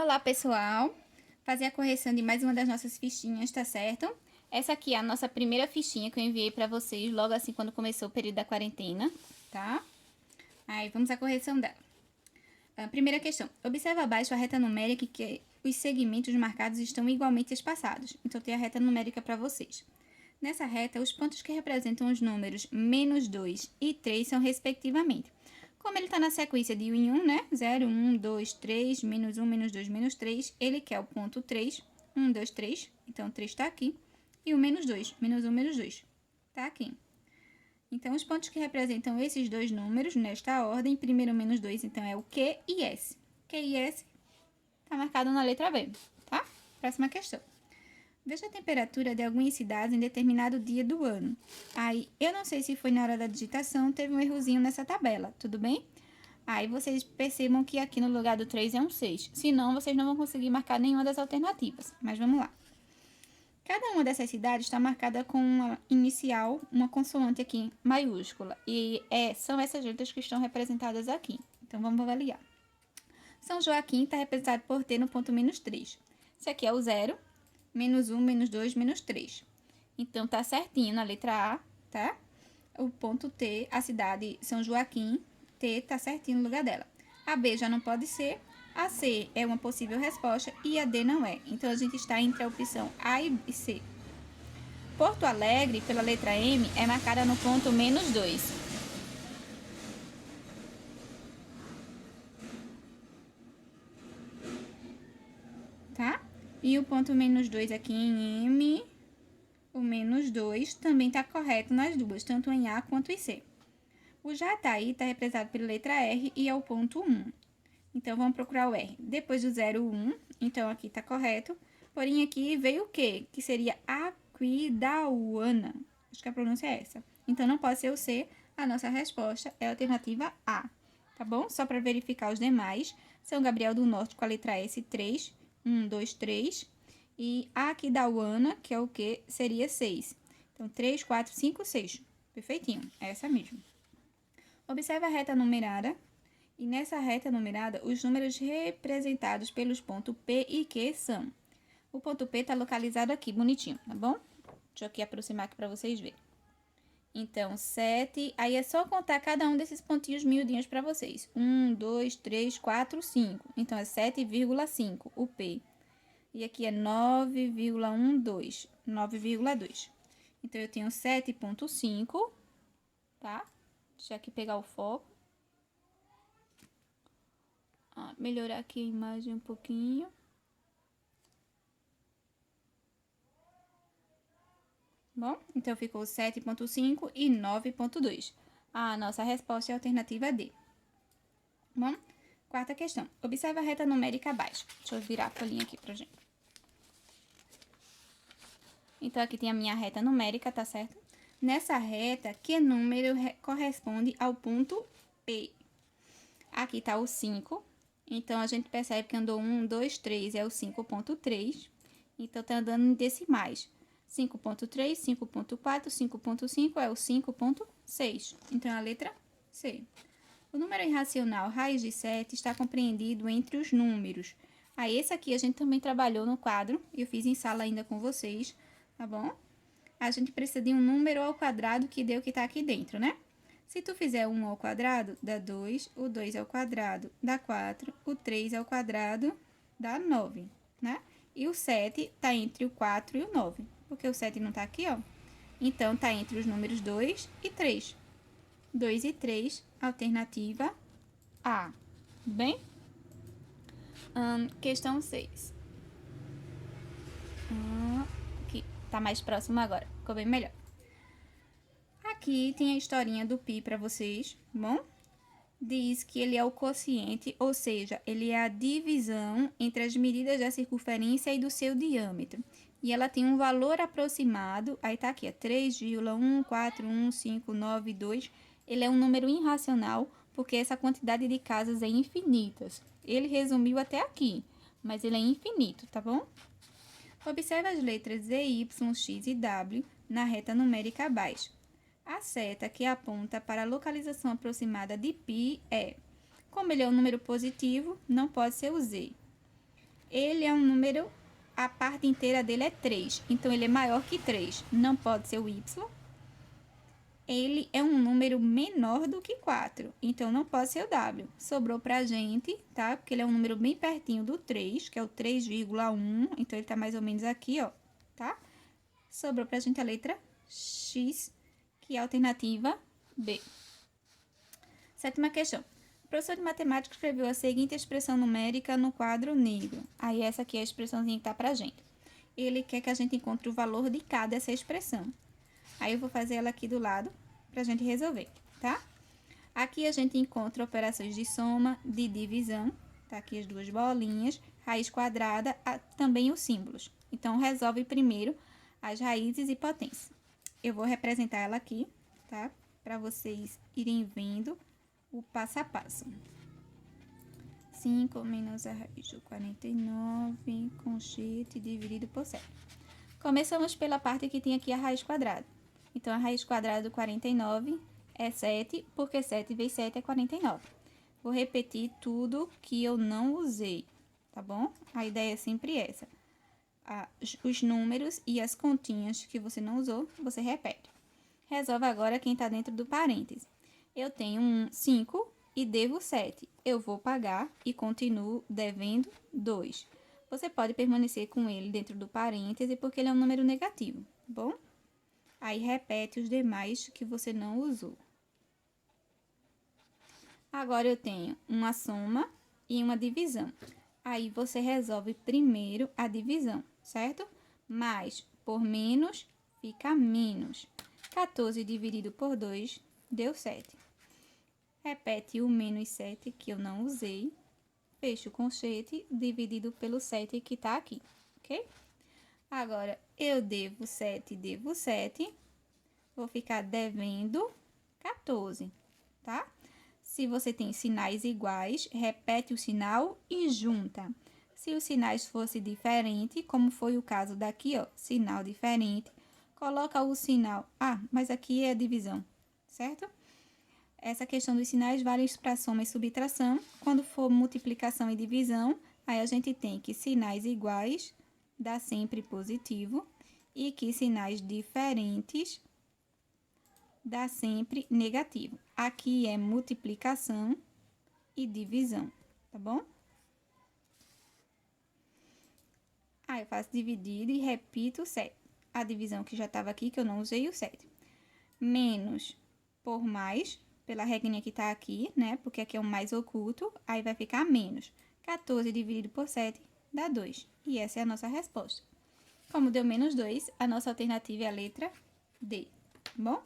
Olá, pessoal! Fazer a correção de mais uma das nossas fichinhas, tá certo? Essa aqui é a nossa primeira fichinha que eu enviei para vocês logo assim quando começou o período da quarentena, tá? Aí, vamos à correção dela. Primeira questão. Observa abaixo a reta numérica que os segmentos marcados estão igualmente espaçados. Então, tem a reta numérica para vocês. Nessa reta, os pontos que representam os números menos 2 e 3 são respectivamente. Como ele está na sequência de 1 em 1, né? 0, 1, 2, 3, menos 1, menos 2, menos 3. Ele quer o ponto 3, 1, 2, 3. Então, o 3 está aqui. E o menos 2, menos 1, menos 2. Está aqui. Então, os pontos que representam esses dois números, nesta ordem, primeiro menos 2, então, é o Q e S. Q e S está marcado na letra B, tá? Próxima questão. Veja a temperatura de algumas cidades em determinado dia do ano. Aí, eu não sei se foi na hora da digitação, teve um errozinho nessa tabela, tudo bem? Aí, vocês percebam que aqui no lugar do 3 é um 6. Senão, vocês não vão conseguir marcar nenhuma das alternativas. Mas vamos lá. Cada uma dessas cidades está marcada com uma inicial, uma consoante aqui maiúscula. E são essas letras que estão representadas aqui. Então, vamos avaliar. São Joaquim está representado por T no ponto menos 3. Esse aqui é o 0, menos 1, menos 2, menos 3. Então, tá certinho na letra A, tá? O ponto T, a cidade São Joaquim, T tá certinho no lugar dela. A B já não pode ser, a C é uma possível resposta e a D não é. Então, a gente está entre a opção A e C. Porto Alegre, pela letra M, é marcada no ponto menos 2. Tá? E o ponto menos 2 aqui em M, o menos 2 também está correto nas duas, tanto em A quanto em C. O Jataí está representado pela letra R e é o ponto 1. Então, vamos procurar o R. Depois do 0, 1. Então, aqui está correto. Porém, aqui veio o quê? Que seria Aquidauana. Acho que a pronúncia é essa. Então, não pode ser o C. A nossa resposta é a alternativa A. Tá bom? Só para verificar os demais. São Gabriel do Norte com a letra S, 3. 1, 2, 3. E Aquidauana, que é o quê? Seria 6. Então, 3, 4, 5, 6. Perfeitinho. É essa mesmo. Observe a reta numerada. E nessa reta numerada, os números representados pelos pontos P e Q são. O ponto P está localizado aqui, bonitinho, tá bom? Deixa eu aqui aproximar aqui para vocês verem. Então, 7. Aí é só contar cada um desses pontinhos miudinhos para vocês. 1, 2, 3, 4, 5. Então, é 7,5 o P. E aqui é 9,12. 9,2. Então, eu tenho 7,5, tá? Deixa eu aqui pegar o foco. Melhorar aqui a imagem um pouquinho. Bom, então ficou 7,5 e 9,2. A nossa resposta é a alternativa D. Bom, quarta questão. Observe a reta numérica abaixo. Deixa eu virar a folhinha aqui pra gente. Então, aqui tem a minha reta numérica, tá certo? Nessa reta, que número corresponde ao ponto P? Aqui tá o 5. Então, a gente percebe que andou 1, 2, 3, é o 5,3. Então, tá andando em decimais. 5,3, 5,4, 5,5 é o 5,6. Então, a letra C. O número irracional raiz de 7 está compreendido entre os números. Aí, esse aqui a gente também trabalhou no quadro. Eu fiz em sala ainda com vocês, tá bom? A gente precisa de um número ao quadrado que dê o que está aqui dentro, né? Se tu fizer 1 ao quadrado, dá 2. O 2 ao quadrado dá 4. O 3 ao quadrado dá 9, né? E o 7 está entre o 4 e o 9. Porque o 7 não está aqui, ó. Então, está entre os números 2 e 3. 2 e 3, alternativa A. Bem? Questão 6. Aqui, tá mais próximo agora. Ficou bem melhor. Aqui tem a historinha do π para vocês, bom? Diz que ele é o quociente, ou seja, ele é a divisão entre as medidas da circunferência e do seu diâmetro. E ela tem um valor aproximado, aí tá aqui, é 3,1415992. Ele é um número irracional, porque essa quantidade de casas é infinita. Ele resumiu até aqui, mas ele é infinito, tá bom? Observe as letras Z, Y, X e W na reta numérica abaixo. A seta que aponta para a localização aproximada de π é, como ele é um número positivo, não pode ser o Z. Ele é um número, a parte inteira dele é 3, então ele é maior que 3, não pode ser o y. Ele é um número menor do que 4, então não pode ser o w. Sobrou pra gente, tá? Porque ele é um número bem pertinho do 3, que é o 3,1, então ele tá mais ou menos aqui, ó, tá? Sobrou pra gente a letra X, que é a alternativa B. Sétima questão. O professor de matemática escreveu a seguinte expressão numérica no quadro negro. Aí essa aqui é a expressãozinha que tá pra gente. Ele quer que a gente encontre o valor de cada essa expressão. Aí eu vou fazer ela aqui do lado pra gente resolver, tá? Aqui a gente encontra operações de soma, de divisão, tá aqui as duas bolinhas, raiz quadrada, também os símbolos. Então, resolve primeiro as raízes e potência. Eu vou representar ela aqui, tá? Para vocês irem vendo o passo a passo. 5 menos a raiz do 49, conchete dividido por 7. Começamos pela parte que tem aqui a raiz quadrada. Então, a raiz quadrada do 49 é 7, porque 7 vezes 7 é 49. Vou repetir tudo que eu não usei, tá bom? A ideia é sempre essa. Os números e as continhas que você não usou, você repete. Resolve agora quem está dentro do parêntese. Eu tenho 5 e devo 7. Eu vou pagar e continuo devendo 2. Você pode permanecer com ele dentro do parêntese porque ele é um número negativo, tá bom? Aí repete os demais que você não usou. Agora eu tenho uma soma e uma divisão. Aí você resolve primeiro a divisão, certo? Mais por menos fica menos. 14 dividido por 2 deu 7. Repete o menos 7 que eu não usei. Fecho o conchete dividido pelo 7 que está aqui, ok? Agora, eu devo 7, vou ficar devendo 14, tá? Se você tem sinais iguais, repete o sinal e junta. Se os sinais fossem diferentes, como foi o caso daqui, ó, sinal diferente, coloca o sinal... mas aqui é divisão, certo? Essa questão dos sinais vale para soma e subtração. Quando for multiplicação e divisão, aí a gente tem que sinais iguais dá sempre positivo e que sinais diferentes dá sempre negativo. Aqui é multiplicação e divisão, tá bom? Aí eu faço dividido e repito o 7. A divisão que já estava aqui, que eu não usei o 7. Menos por mais, pela regrinha que tá aqui, né? Porque aqui é o mais oculto, aí vai ficar menos. 14 dividido por 7 dá 2. E essa é a nossa resposta. Como deu menos 2, a nossa alternativa é a letra D, tá bom?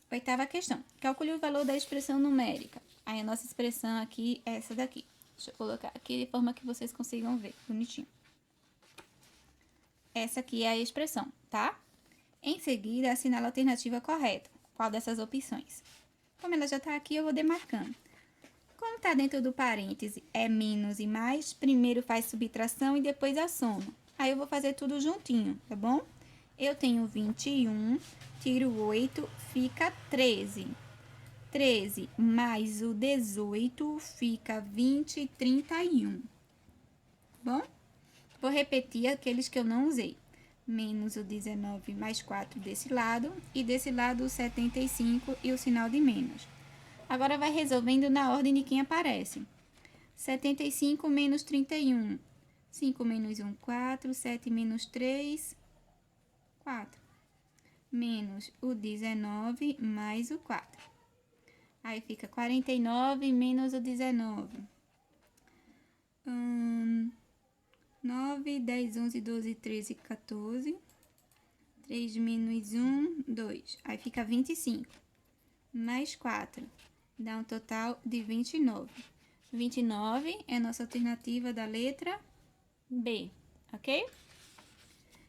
Oitava questão. Calcule o valor da expressão numérica. Aí a nossa expressão aqui é essa daqui. Deixa eu colocar aqui de forma que vocês consigam ver bonitinho. Essa aqui é a expressão, tá? Em seguida, assinala a alternativa correta. Qual dessas opções? Como ela já tá aqui, eu vou demarcando. Como tá dentro do parêntese, é menos e mais, primeiro faz subtração e depois a soma. Aí eu vou fazer tudo juntinho, tá bom? Eu tenho 21, tiro 8, fica 13. 13 mais o 18 fica 20 e 31. Bom? Vou repetir aqueles que eu não usei. Menos o 19 mais 4 desse lado e desse lado o 75 e o sinal de menos. Agora vai resolvendo na ordem de quem aparece. 75 menos 31. 5 menos 1, 4. 7 menos 3, 4. Menos o 19 mais o 4. Aí fica 49 menos o 19. 9, 10, 11, 12, 13, 14. 3 menos 1, 2. Aí fica 25. Mais 4. Dá um total de 29. 29 é a nossa alternativa da letra B, ok?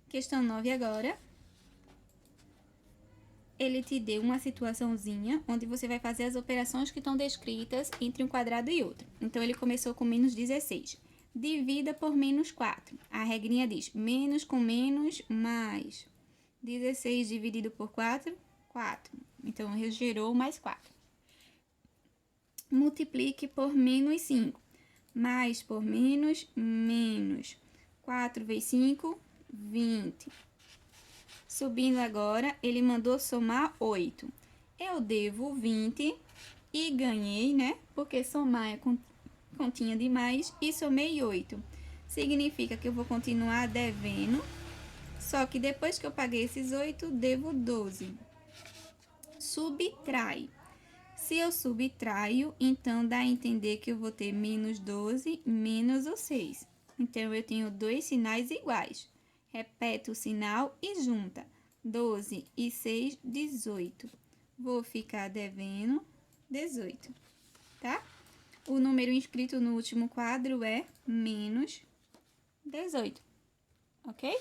Questão 9 agora. Ele te deu uma situaçãozinha onde você vai fazer as operações que estão descritas entre um quadrado e outro. Então, ele começou com menos 16. Divida por menos 4. A regrinha diz menos com menos, mais. 16 dividido por 4, 4. Então, gerou mais 4. Multiplique por menos 5. Mais por menos, menos. 4 vezes 5, 20. Subindo agora, ele mandou somar 8. Eu devo 20 e ganhei, né? Porque somar é continha de mais e somei 8. Significa que eu vou continuar devendo, só que depois que eu paguei esses 8, devo 12. Subtrai. Se eu subtraio, então dá a entender que eu vou ter menos 12 menos o 6. Então, eu tenho dois sinais iguais. Repete o sinal e junta. 12 e 6, 18. Vou ficar devendo 18, tá? O número inscrito no último quadro é menos 18, ok?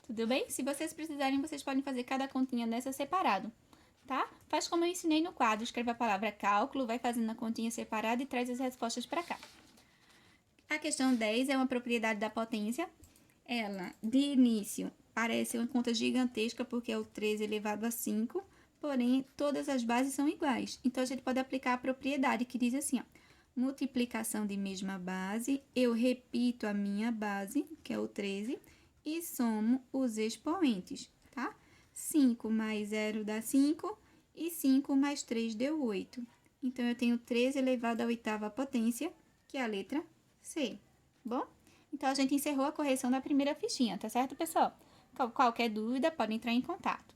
Tudo bem? Se vocês precisarem, vocês podem fazer cada continha dessa separado, tá? Faz como eu ensinei no quadro, escreve a palavra cálculo, vai fazendo a continha separada e traz as respostas para cá. A questão 10 é uma propriedade da potência. Ela, de início, parece uma conta gigantesca porque é o 13 elevado a 5, porém, todas as bases são iguais. Então, a gente pode aplicar a propriedade que diz assim, ó, multiplicação de mesma base, eu repito a minha base, que é o 13, e somo os expoentes, tá? 5 mais 0 dá 5 e 5 mais 3 deu 8. Então, eu tenho 13 elevado à oitava potência, que é a letra C. Bom? Então, a gente encerrou a correção da primeira fichinha, tá certo, pessoal? Qualquer dúvida, pode entrar em contato.